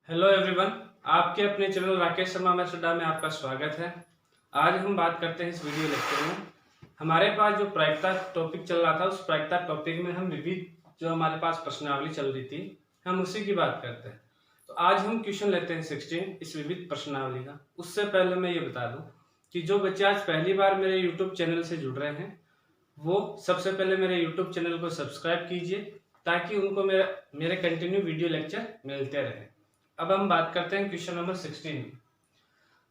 Hello everyone, आपके अपने channel Rakesh Sharma मैथडा में आपका स्वागत है। आज हम बात करते हैं इस वीडियो लेक्चर में। हमारे पास जो प्रायिकता टॉपिक चल रहा था, उस प्रायिकता टॉपिक में हम विविध जो हमारे पास प्रश्नावली चल रही थी, हम उसी की बात करते हैं। तो आज हम क्वेश्चन लेते हैं 16 इस विविध प्रश्नावली का। उससे पहले मैं ये बता दूं कि जो बच्चे आज पहली बार मेरे यूट्यूब चैनल से जुड़ रहे हैं, वो सबसे पहले मेरे यूट्यूब चैनल को सब्सक्राइब कीजिए ताकि उनको मेरे कंटिन्यू वीडियो लेक्चर मिलते रहे। अब हम बात करते हैं क्वेश्चन नंबर 16।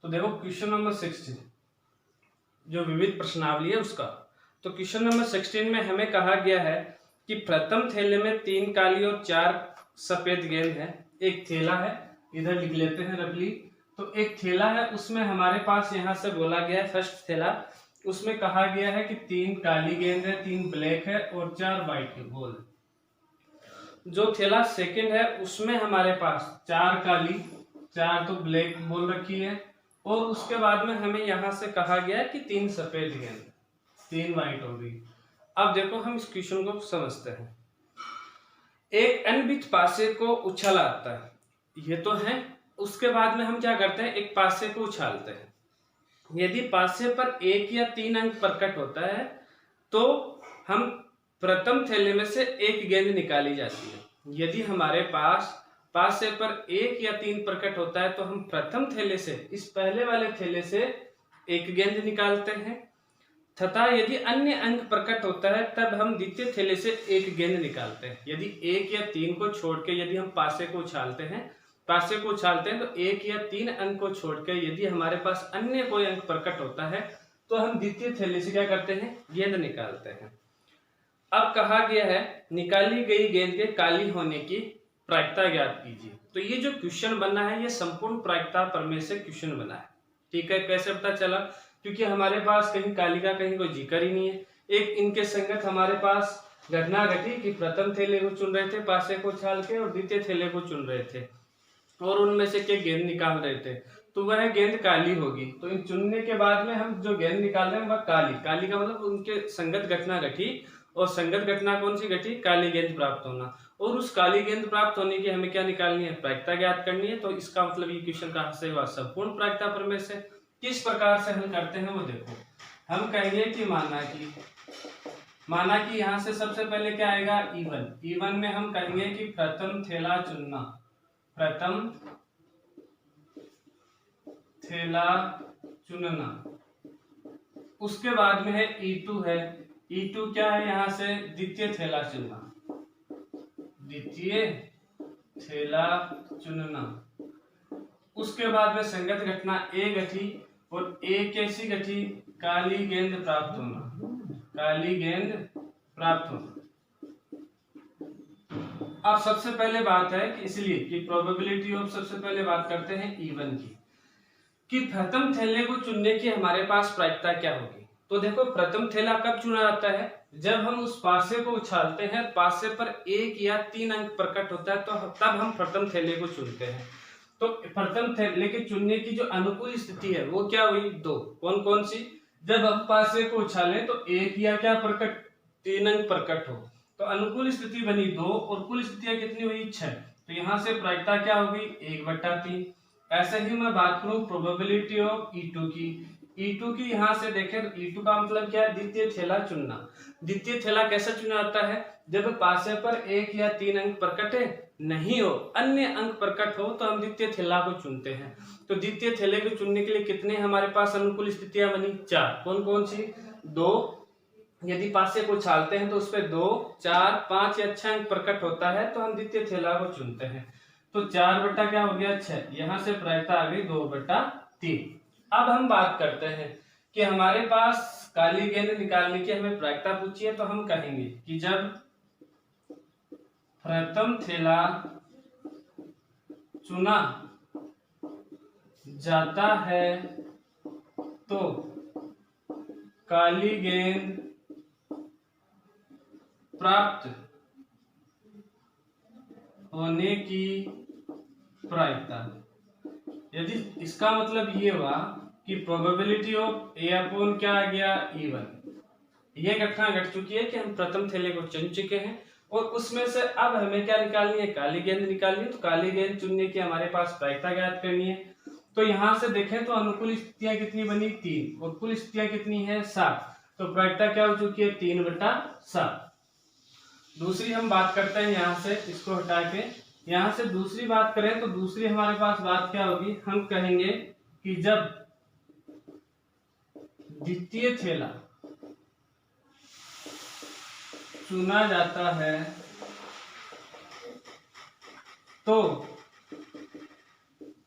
तो देखो क्वेश्चन नंबर 16 जो विविध प्रश्नावली है उसका। तो क्वेश्चन नंबर 16 में हमें कहा गया है कि प्रथम थैले में 3 काली और 4 सफेद गेंद है। एक थैला है, इधर लिख लेते हैं रफली। तो एक थैला है, उसमें हमारे पास यहाँ से बोला गया है फर्स्ट थैला, उसमें कहा गया है कि 3 काली गेंद है, 3 ब्लैक है और 4 व्हाइट के बॉल। जो थैला सेकंड है उसमें हमारे पास 4 काली, 4 तो ब्लैक बॉल रखी है और उसके बाद में हमें यहाँ से कहा गया है कि 3 सफेद गेंद, 3 व्हाइट हो गई। अब देखो हम इस क्वेश्चन को समझते हैं। एक अनभित पासे को उछाला आता है, ये तो है। उसके बाद में हम क्या करते हैं, एक पासे को उछालते हैं। यदि पासे पर 1 या 3 अंक प्रकट होता है तो हम प्रथम थैले में से एक गेंद निकाली जाती है। यदि हमारे पास पासे पर 1 या 3 प्रकट होता है तो हम प्रथम थैले से, इस पहले वाले थैले से एक गेंद निकालते हैं, तथा यदि अन्य अंक प्रकट होता है तब हम द्वितीय थैले से एक गेंद निकालते हैं। यदि 1 या 3 को छोड़ के यदि हम पासे को उछालते हैं तो 1 या 3 अंक को छोड़ के यदि हमारे पास अन्य कोई अंक प्रकट होता है तो हम द्वितीय थैले से क्या करते हैं, गेंद निकालते हैं। अब कहा गया है निकाली गई गेंद के काली होने की प्रायिकता ज्ञात कीजिए। तो ये जो क्वेश्चन बना है ये संपूर्ण प्रायिकता प्रमेय से क्वेश्चन बना है। ठीक है, कैसे पता चला? क्योंकि हमारे पास कहीं काली का कहीं कोई जिक्र ही नहीं है। एक इनके संगत हमारे पास घटना घटी कि प्रथम थैले को चुन रहे थे पासे को उछाल के और द्वितीय थैले को चुन रहे थे और उनमें से के गेंद निकाल रहे थे, तो वह गेंद काली होगी। तो इन चुनने के बाद में हम जो गेंद निकाल रहे हैं वह काली का मतलब उनके संगत घटना घटी और संगत घटना कौन सी घटी, काली गेंद प्राप्त होना। और उस काली गेंद प्राप्त होने की हमें क्या निकालनी है, प्रायिकता ज्ञात करनी है। तो इसका मतलब ये क्वेश्चन कहां से हुआ, संपूर्ण प्रायिकता प्रमेय से। किस प्रकार से हम करते हैं वो देखो। हम कहेंगे कि माना कि यहां से सबसे पहले क्या आएगा, E1 में हम कहेंगे कि प्रथम थैला चुनना, प्रथम थैला चुनना। उसके बाद में है E2 है, E2 क्या है, यहां से द्वितीय थैला चुनना, द्वितीय थैला चुनना। उसके बाद में संगत घटना A घटी और A कैसी घटी, काली गेंद प्राप्त होना, काली गेंद प्राप्त होना। अब सबसे पहले बात है कि इसलिए कि प्रोबेबिलिटी ऑफ, सबसे पहले बात करते हैं E1 की, कि प्रथम थैले को चुनने की हमारे पास प्रायिकता क्या होगी। तो देखो प्रथम थैला कब चुना जाता है, जब हम उस पासे को उछालते हैं, पासे पर 1 या 3 अंक प्रकट होता है तो तब हम प्रथम थैले को चुनते हैं। तो प्रथम थैले के चुनने की जो अनुकूल स्थिति है वो क्या हुई, 2। कौन कौन सी, जब हम पासे को उछालें तो 1 या क्या प्रकट, 3 अंक प्रकट हो, तो अनुकूल स्थिति बनी 2 और कुल स्थितियां कितनी हुई, 6। तो यहाँ से प्रायिकता क्या होगी, 1/3। ऐसे ही मैं बात करूं प्रोबेबिलिटी ऑफ E2 की, E2 की यहाँ से देखें तो E2 का मतलब क्या है, द्वितीय थैला चुनना। द्वितीय थैला कैसे चुना जाता है, जब पासे पर 1 या 3 अंक प्रकट नहीं हो, अन्य अंक प्रकट हो तो हम द्वितीय थैला को चुनते हैं। तो द्वितीय थैले को चुनने के लिए कितने हमारे पास अनुकूल स्थितियां बनी, 4। कौन कौन सी, 2। यदि पासे को उछालते हैं तो उस पर 2, 4, 5 या 6 अंक प्रकट होता है तो हम द्वितीय थैला को चुनते हैं। तो 4 क्या हो गया, 6। यहां से प्रायिकता आ गई 2/3। अब हम बात करते हैं कि हमारे पास काली गेंद निकालने की हमें प्रायिकता पूछी है, तो हम कहेंगे कि जब प्रथम थैला चुना जाता है तो काली गेंद प्राप्त होने की प्रायिकता। यदि इसका मतलब ये हुआ कि प्रोबेबिलिटी ऑफ A/क्या आ गया, E1। ये घटना घट चुकी है कि हम प्रथम थैले को चुन चुके हैं और उसमें से अब हमें क्या निकालनी है, काली गेंद निकालनी है। तो काली गेंद चुनने की हमारे पास प्रायिकता ज्ञात करनी है। तो यहां से देखें तो अनुकूल स्थितियां कितनी बनी, 3, और कुल स्थितियां कितनी है, 7। तो प्रायिकता क्या हो चुकी है, 3/7। दूसरी हम बात करते हैं, यहां से इसको हटा के यहां से दूसरी बात करें तो दूसरी हमारे पास बात क्या होगी, हम कहेंगे कि जब द्वितीय थैला चुना जाता है तो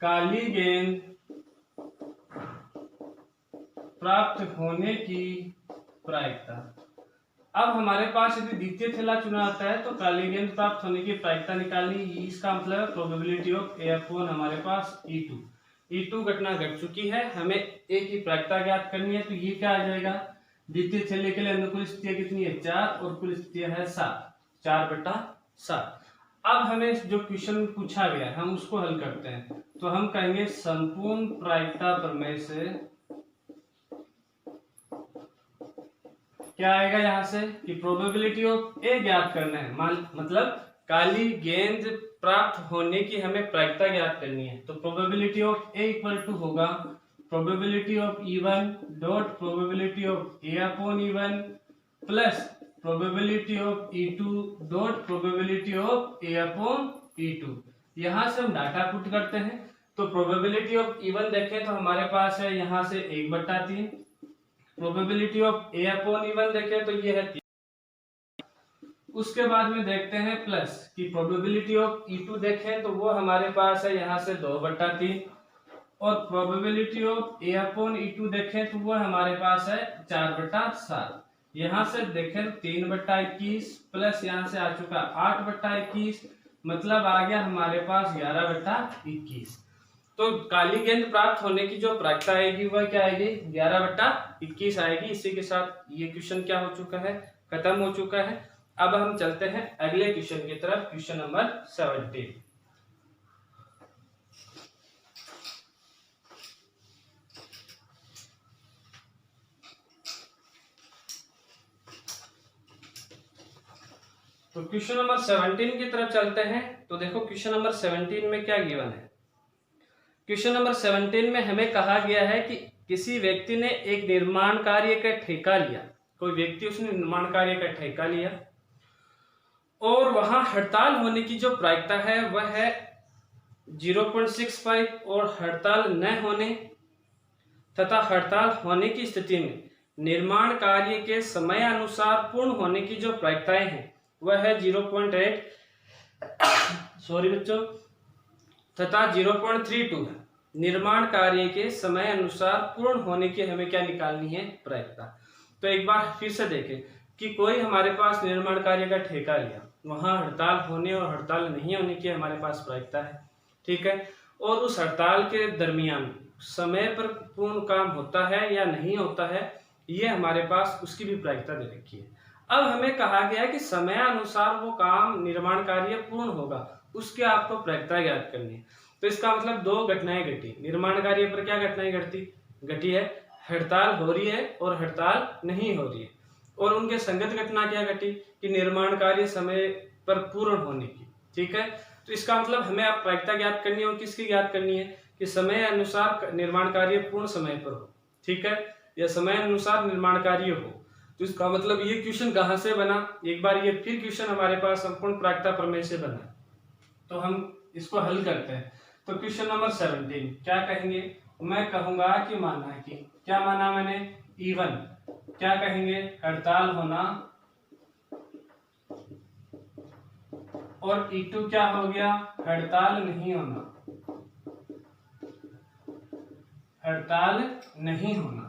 काली गेंद प्राप्त होने की प्रायिकता। अब हमारे पास यदि द्वितीय थैला चुना जाता है तो काली गेंद प्राप्त होने की प्रायिकता निकालनी। इसका मतलब प्रोबेबिलिटी ऑफ A अपॉन हमारे पास E2 घटना घट चुकी है, हमें ए की प्रायिकता ज्ञात करनी है। तो ये क्या आ जाएगा, द्वितीय थैले के लिए अनुकूल स्थितियां कितनी है, 4, और कुल स्थितियां है 7, 4/7। अब हमें जो क्वेश्चन पूछा गया है हम उसको हल करते हैं। तो हम कहेंगे संपूर्ण प्रायिकता प्रमेय से क्या आएगा, यहां से कि प्रोबेबिलिटी ऑफ ए ज्ञात करना है, मतलब काली गेंद प्राप्त होने की हमें प्रायिकता ज्ञात करनी है। तो probability of A equal to होगा probability of E1 dot probability of A upon E1 plus probability of E2 dot probability of A upon E2। यहां से हम डाटा पुट करते हैं। तो प्रोबेबिलिटी ऑफ E1 देखें तो हमारे पास है यहां से 1/3, probability of A upon E1 देखें तो ये है 3। उसके बाद में देखते हैं प्लस की प्रोबेबिलिटी ऑफ E2 देखें तो वो हमारे पास है यहाँ से 2/3, और probability of A upon E2 देखें तो वो हमारे पास है 4/7। यहाँ से देखें तो 3/21 प्लस यहाँ से आ चुका 8/21, मतलब आ गया हमारे पास 11/21। तो काली गेंद प्राप्त होने की जो प्रायिकता आएगी वह क्या आएगी, 11/21 आएगी। इसी के साथ ये क्वेश्चन क्या हो चुका है, खत्म हो चुका है। अब हम चलते हैं अगले क्वेश्चन की तरफ, क्वेश्चन नंबर 17। तो क्वेश्चन नंबर 17 की तरफ चलते हैं। तो देखो क्वेश्चन नंबर 17 में क्या गिवन है। क्वेश्चन नंबर 17 में हमें कहा गया है कि किसी व्यक्ति ने एक निर्माण कार्य का ठेका लिया, कोई व्यक्ति उसने निर्माण कार्य का ठेका लिया और वहां हड़ताल होने की जो प्रायिकता है वह है 0.65, और हड़ताल न होने तथा हड़ताल होने की स्थिति में निर्माण कार्य के समय अनुसार पूर्ण होने की जो प्रायिकताएं हैं वह है 0.8 सॉरी बच्चों तथा 0.32 है। निर्माण कार्य के समय अनुसार पूर्ण होने की हमें क्या निकालनी है, प्रायिकता। तो एक बार फिर से देखें कि कोई हमारे पास निर्माण कार्य का ठेका लिया, वहां हड़ताल होने और हड़ताल नहीं होने की हमारे पास प्रायिकता है, ठीक है। और उस हड़ताल के दरमियान समय पर पूर्ण काम होता है या नहीं होता है, ये हमारे पास उसकी भी प्रायिकता दे रखी है। अब हमें कहा गया कि समय अनुसार वो काम निर्माण कार्य पूर्ण होगा, उसके आपको प्रायिकता ज्ञात करनी है। तो इसका मतलब दो घटनाएं घटी, निर्माण कार्य पर क्या घटनाएं घटी है, हड़ताल हो रही है और हड़ताल नहीं हो रही है। और उनके संगत घटना क्या घटी कि निर्माण कार्य समय पर पूर्ण होने की, ठीक है। तो इसका मतलब हमें आप प्रायिकता ज्ञात करनी है, और किसकी ज्ञात करनी है कि समय अनुसार निर्माण कार्य पूर्ण समय पर हो, ठीक है, या समय अनुसार निर्माण कार्य हो। तो इसका मतलब ये क्वेश्चन कहां से बना, एक बार ये फिर क्वेश्चन हमारे पास संपूर्ण प्रायिकता प्रमेय से बना। तो हम इसको हल करते हैं। तो क्वेश्चन नंबर 17 क्या कहेंगे, मैं कहूंगा कि माना कि क्या माना मैंने, E1 क्या कहेंगे, हड़ताल होना, और E2 क्या हो गया, हड़ताल नहीं होना, हड़ताल नहीं होना।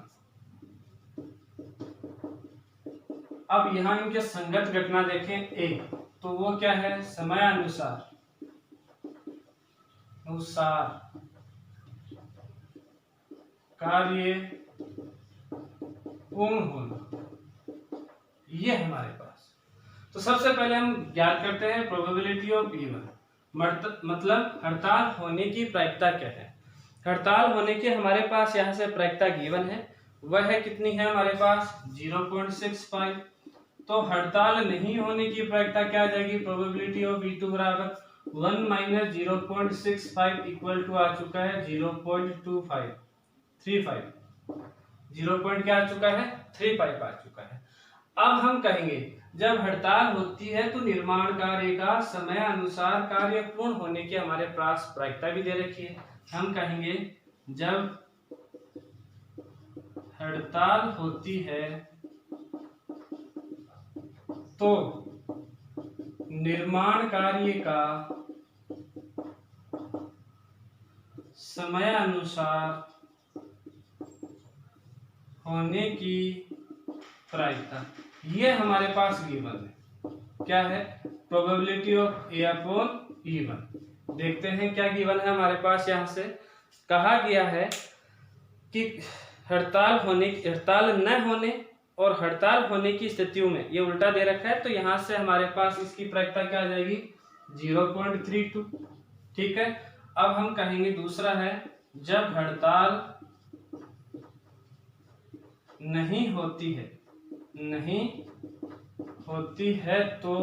अब यहां इनके संगत घटना देखें एक, तो वो क्या है, समय अनुसार कार्य पूर्ण होना, ये हमारे पास। तो सबसे पहले हम ज्ञात करते हैं प्रोबेबिलिटी ऑफ E1, मतलब हड़ताल होने की प्रायिकता क्या है। हड़ताल होने की हमारे पास यहाँ से प्रायिकता गिवन है, वह है कितनी है हमारे पास 0.65। तो हड़ताल नहीं होने की प्रायिकता क्या आ जाएगी, प्रोबेबिलिटी ऑफ E2 बराबर 1 माइनस 0.65 इक्वल टू आ चुका है 0.2535, 0 पॉइंट क्या आ चुका है 35 आ चुका है। अब हम कहेंगे जब हड़ताल होती है तो निर्माण कार्य का समय अनुसार कार्य पूर्ण होने की हमारे पास प्रायिकता भी दे रखी है। हम कहेंगे जब हड़ताल होती है तो निर्माण कार्य का समय अनुसार होने की प्रायिकता, ये हमारे पास गिवन है। क्या है, probability of A upon E1। देखते हैं क्या गिवन है हमारे पास। यहां से कहा गया है कि हड़ताल न होने और हड़ताल होने की स्थितियों में, ये उल्टा दे रखा है, तो यहां से हमारे पास इसकी प्रायिकता क्या आ जाएगी 0.32। ठीक है। अब हम कहेंगे दूसरा है जब हड़ताल नहीं होती है तो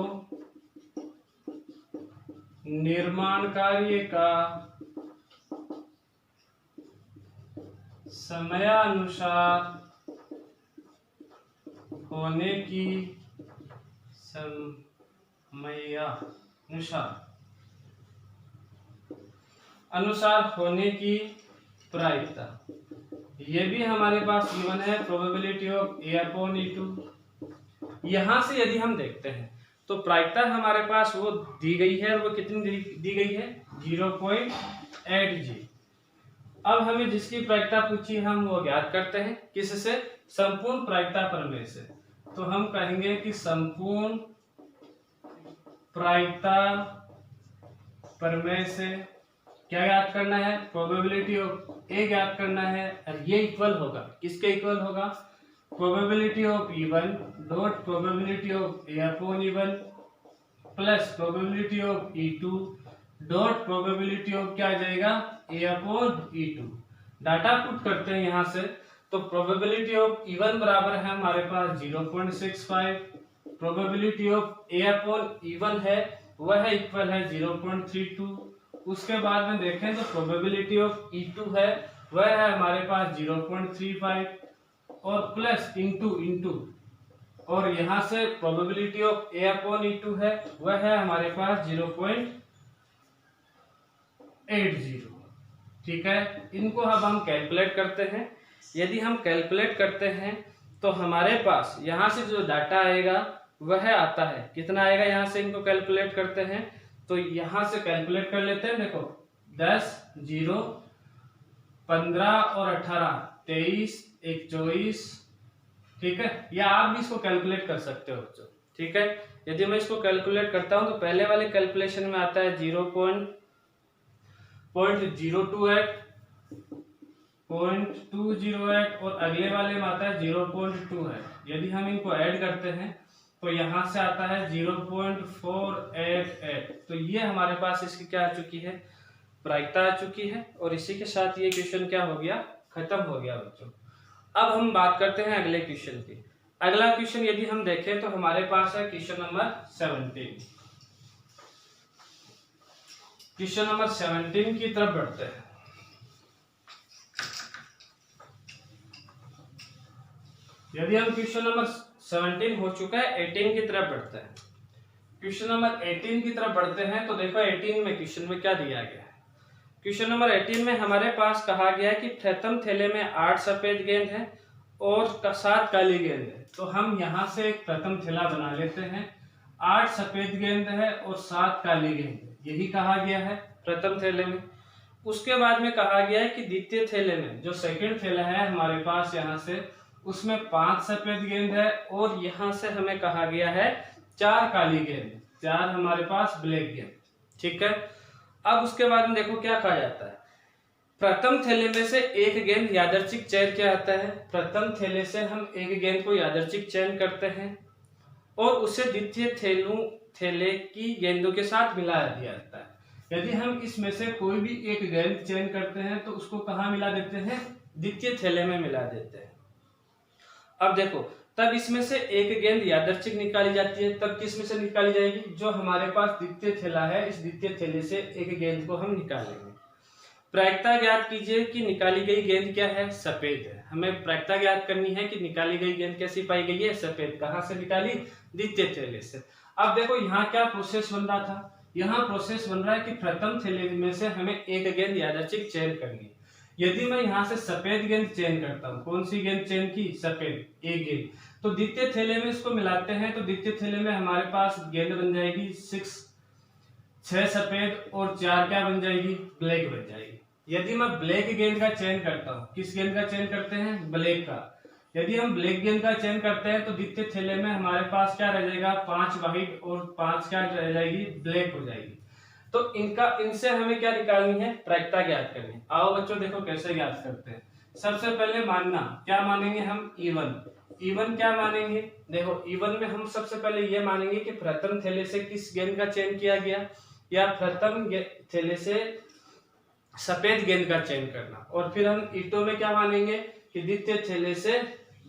निर्माण कार्य का समयानुसार होने की प्रायिकता, ये भी हमारे पास गिवन है probability of A upon E2। यहां से यदि हम देखते हैं तो प्रायिकता हमारे पास वो दी गई है, और वो कितनी दी गई है 0.8G। अब हमें जिसकी प्रायिकता पूछी हम वो ज्ञात करते हैं किससे, संपूर्ण प्रायिकता प्रमेय से। तो हम कहेंगे कि संपूर्ण प्रायिकता प्रमेय से क्या ज्ञात करना है, प्रोबेबिलिटी ऑफ ए ज्ञात करना है, और ये इक्वल होगा किसके इक्वल होगा, probability of E1 dot probability of A upon E1 plus probability of E2 dot probability of क्या आ जाएगा A upon E2। Data put करते हैं यहां से, तो प्रोबेबिलिटी ऑफ E1 बराबर है हमारे पास 0.65, probability of A upon E1 है वह है इक्वल है 0.32। उसके बाद में देखें तो प्रोबेबिलिटी ऑफ E2 है वह है हमारे पास 0.35 और प्लस इंटू और यहां से probability of A upon E2 है वह है हमारे पास 0.80। ठीक है। इनको अब हम कैलकुलेट करते हैं। यदि हम कैलकुलेट करते हैं तो हमारे पास यहां से जो डाटा आएगा वह आता है कितना आएगा, यहां से इनको कैलकुलेट करते हैं तो यहां से कैलकुलेट कर लेते हैं। देखो 10, 0, 15 और 18, 23, 1, 24। ठीक है, या आप भी इसको कैलकुलेट कर सकते हो बच्चों। ठीक है, यदि मैं इसको कैलकुलेट करता हूं तो पहले वाले कैलकुलेशन में आता है 0.028 0.208 और अगले वाले में आता है 0.2 है। यदि हम इनको ऐड करते हैं तो यहां से आता है 0.488। तो ये हमारे पास इसकी क्या आ चुकी है, प्रायिकता आ चुकी है। और इसी के साथ ये क्वेश्चन क्या हो गया, खत्म हो गया बच्चों। अब हम बात करते हैं अगले क्वेश्चन की। अगला क्वेश्चन यदि हम देखें तो हमारे पास है क्वेश्चन नंबर 17। क्वेश्चन नंबर 17 की तरफ बढ़ते हैं। यदि हम क्वेश्चन नंबर 17 हो चुका है 18 की तरफ बढ़ते हैं। क्वेश्चन नंबर 18 की तरफ बढ़ते हैं तो देखो 18 में क्वेश्चन में क्या दिया गया है। क्वेश्चन नंबर 18 में हमारे पास कहा गया है कि प्रथम थैले में 8 सफेद गेंद है और 7 काली गेंद है। तो हम यहां से एक प्रथम थैला बना लेते हैं। 8 सफेद गेंद है और 7 काली गेंद है, यही कहा गया है प्रथम थैले में। उसके बाद में कहा गया है कि द्वितीय थैले में जो सेकंड थैला है हमारे पास यहां से उसमें 5 सफेद गेंद है और यहां से हमें कहा गया है 4 काली गेंद, 4 हमारे पास ब्लैक गेंद। ठीक है। अब उसके बाद में देखो क्या कहा जाता है, प्रथम थैले में से एक गेंद यादृच्छिक चयन किया जाता है। प्रथम थैले से हम एक गेंद को यादृच्छिक चयन करते हैं और उसे द्वितीय थैले की गेंदों के साथ मिला दिया जाता है। यदि हम इसमें से कोई भी एक गेंद चयन करते हैं तो उसको कहाँ मिला देते हैं, द्वितीय थैले में मिला देते हैं। अब देखो तब इसमें से एक गेंद यादृच्छिक निकाली जाती है। तब किस में से निकाली जाएगी, जो हमारे पास द्वितीय थैला है, इस द्वितीय थैले से एक गेंद को हम निकालेंगे। प्रायिकता ज्ञात कीजिए कि निकाली गई गेंद क्या है, सफेद है। हमें प्रायिकता ज्ञात करनी है कि निकाली गई गेंद कैसी पाई गई है, सफेद। कहां से निकाली, द्वितीय थैले से। अब देखो यहाँ क्या प्रोसेस बन रहा था, यहाँ प्रोसेस बन रहा है कि प्रथम थैले में से हमें एक गेंद यादृच्छिक चयन करनी है। यदि मैं यहाँ से सफेद गेंद चयन करता हूँ, कौन सी गेंद चयन की, सफेद, एक गेंद, तो द्वितीय थैले में इसको मिलाते हैं तो द्वितीय थैले में हमारे पास गेंद बन जाएगी 6 सफेद और 4 क्या बन जाएगी, ब्लैक बन जाएगी। यदि मैं ब्लैक गेंद का चयन करता हूँ, किस गेंद का चयन करते हैं, ब्लैक का। यदि हम ब्लैक गेंद का चयन करते हैं तो द्वितीय थैले में हमारे पास क्या रह जाएगा, 5 व्हाइट और 5 क्या रह जाएगी, ब्लैक हो जाएगी। तो इनसे हमें क्या निकालनी है, प्रायिकता ज्ञात करनी है। आओ बच्चों देखो कैसे ज्ञात करते हैं। सबसे पहले मानना, क्या मानेंगे हम, इवन क्या मानेंगे, देखो इवन में हम सबसे पहले ये मानेंगे कि प्रथम थैले से किस गेंद का चयन किया गया, या प्रथम थैले से सफेद गेंद का चयन करना। और फिर हम ईटो में क्या मानेंगे कि द्वितीय थैले से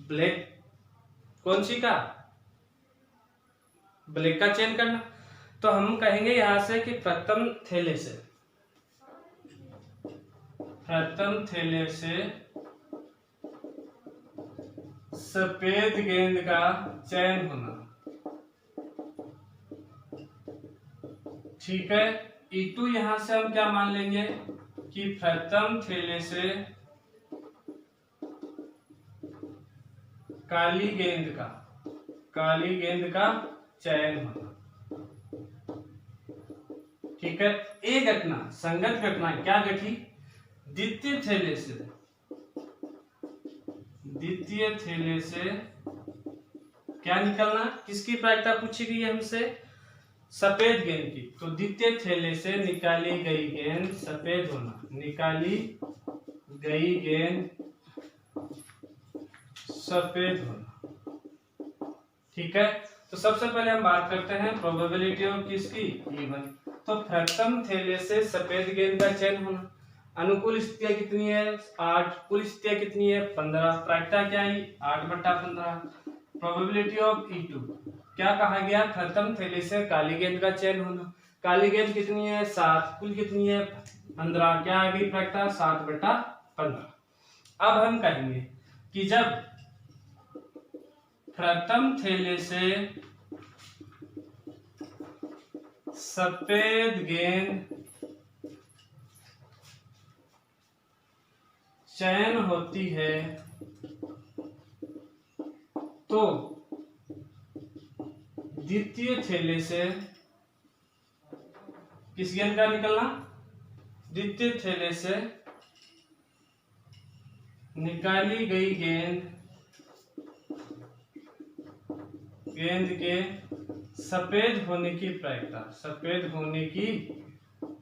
ब्लैक, कौन सी का, ब्लैक का चयन करना। तो हम कहेंगे यहां से कि प्रथम थैले से सफेद गेंद का चयन होना, ठीक है। ईटू यहां से हम क्या मान लेंगे कि प्रथम थैले से काली गेंद का चयन होना, ठीक है। एक घटना, संगत घटना क्या घटी, द्वितीय थैले से क्या निकलना, किसकी प्रायिकता पूछी गई है हमसे, सफेद गेंद की। तो द्वितीय थैले से निकाली गई गेंद सफेद होना, निकाली गई गेंद सफेद होना, ठीक है। तो सबसे पहले हम बात करते हैं प्रोबेबिलिटी ऑफ किसकी, इवन। तो प्रथम थैले से सफेद गेंद का चयन होना, अनुकूल स्थितियां कितनी है, 8, कुल स्थितियां कितनी है, 15, प्रायिकता क्या आई, 8/15। प्रोबेबिलिटी ऑफ E2 क्या कहा गया, प्रथम थैले से काली गेंद का चयन होना, काली गेंद कितनी है, 7, कुल कितनी है, 15, क्या आ गई प्रायिकता, 7/15। अब हम कहेंगे कि जब प्रथम थैले से सफेद गेंद चयन होती है तो द्वितीय थैले से किस गेंद का निकलना, द्वितीय थैले से निकाली गई गेंद के सफेद होने की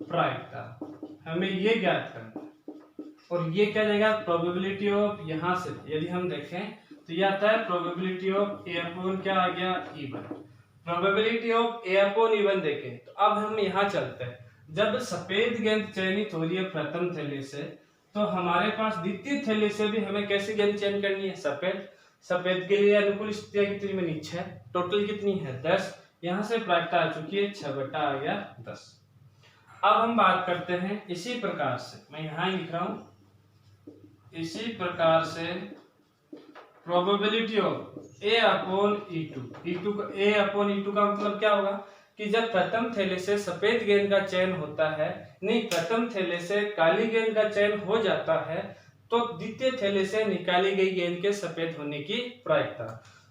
प्रायिकता, हमें ये ज्ञात करना। और ये क्या जाएगा, प्रोबेबिलिटी ऑफ, यहां से यदि हम देखें तो यह आता है प्रोबेबिलिटी ऑफ ए अपॉन क्या आ गया, even. Probability of A upon even देखें तो अब हम यहाँ चलते हैं। जब सफेद गेंद चयनित हो रही है प्रथम थैले से, तो हमारे पास द्वितीय थैले से भी हमें कैसी गेंद चयन करनी है, सफेद के लिए अनुकूल स्थितियां कितनी बनी, 6, टोटल कितनी है, 10। यहां से प्रायिकता आ चुकी है, 6/10। अब हम बात करते हैं इसी प्रकार से, मैं यहां लिख रहा हूं, इसी प्रकार से probability of A upon E2 का मतलब क्या होगा कि जब प्रथम थैले से सफेद गेंद का चयन होता है, नहीं प्रथम थैले से काली गेंद का चयन हो जाता है, तो द्वितीय थैले से निकाली गई गेंद के सफेद होने की प्रायिकता।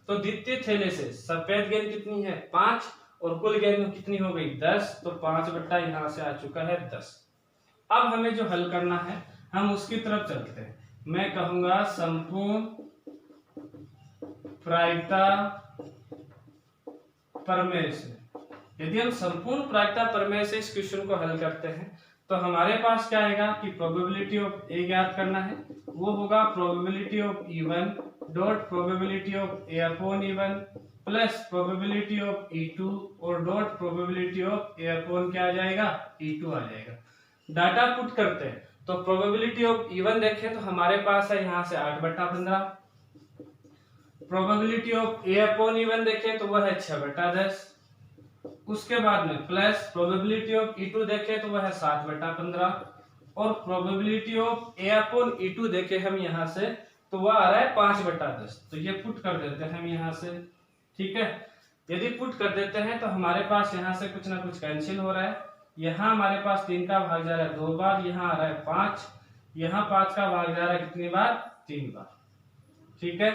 तो द्वितीय थैले से सफेद गेंद कितनी है, 5, और कुल गेंद कितनी हो गई, 10। तो 5 यहाँ से आ चुका है 10। अब हमें जो हल करना है हम उसकी तरफ चलते हैं। मैं कहूंगा संपूर्ण प्रायिकता प्रमेय से। यदि हम संपूर्ण प्रायिकता प्रमेय से इस क्वेश्चन को हल करते हैं तो हमारे पास क्या आएगा कि प्रोबेबिलिटी ऑफ ए ज्ञात करना है, वो होगा probability of E1 dot probability of A upon E1 plus probability of E2 और dot probability of A upon क्या आ जाएगा, E2 आ जाएगा। डाटा पुट करते हैं तो प्रोबेबिलिटी ऑफ E1 देखें तो हमारे पास है यहाँ से 8/15, probability of A upon E1 देखें तो वह है 6/10। उसके बाद में प्लस प्रोबेबिलिटी ऑफ E2 देखें तो वह है 7/15 और probability of A upon E2 देखें हम यहाँ से तो वह आ रहा है 5/10। तो ये पुट कर देते हैं हम यहाँ से, ठीक है। यदि पुट कर देते हैं तो हमारे पास यहाँ से कुछ ना कुछ कैंसिल हो रहा है। यहाँ हमारे पास 3 का भाग जा रहा है 2 बार, यहाँ आ रहा है 5, यहाँ 5 का भाग जा रहा है कितनी बार, 3 बार, ठीक है।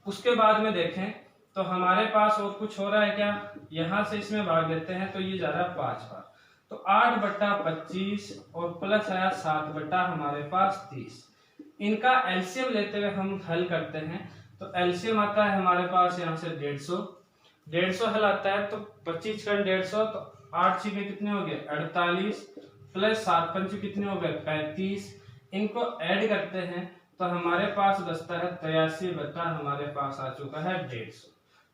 उसके बाद में देखें तो हमारे पास और कुछ हो रहा है क्या, यहाँ से इसमें भाग देते हैं तो ये जा रहा है 5 बार, तो 8/25 और प्लस आया 7 हमारे पास 30। इनका एलसीएम लेते हुए हम हल करते हैं तो एलसीएम आता है हमारे पास यहाँ से 150 हल आता है तो 25 का 150 तो 8 छीके कितने हो गए 48 प्लस 7 पंच कितने हो गए 35। इनको ऐड करते हैं तो हमारे पास बचता है 83 हमारे पास आ चुका है 150।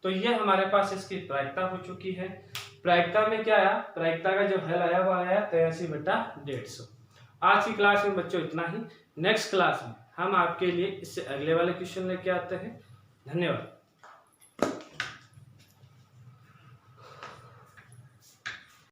तो ये हमारे पास इसकी प्रायिकता हो चुकी है। प्रायिकता में क्या आया, प्रायिकता का जो हल आया वो आया 83/150। आज की क्लास में बच्चों इतना ही। नेक्स्ट क्लास में हम आपके लिए इससे अगले वाले क्वेश्चन लेके आते हैं। धन्यवाद।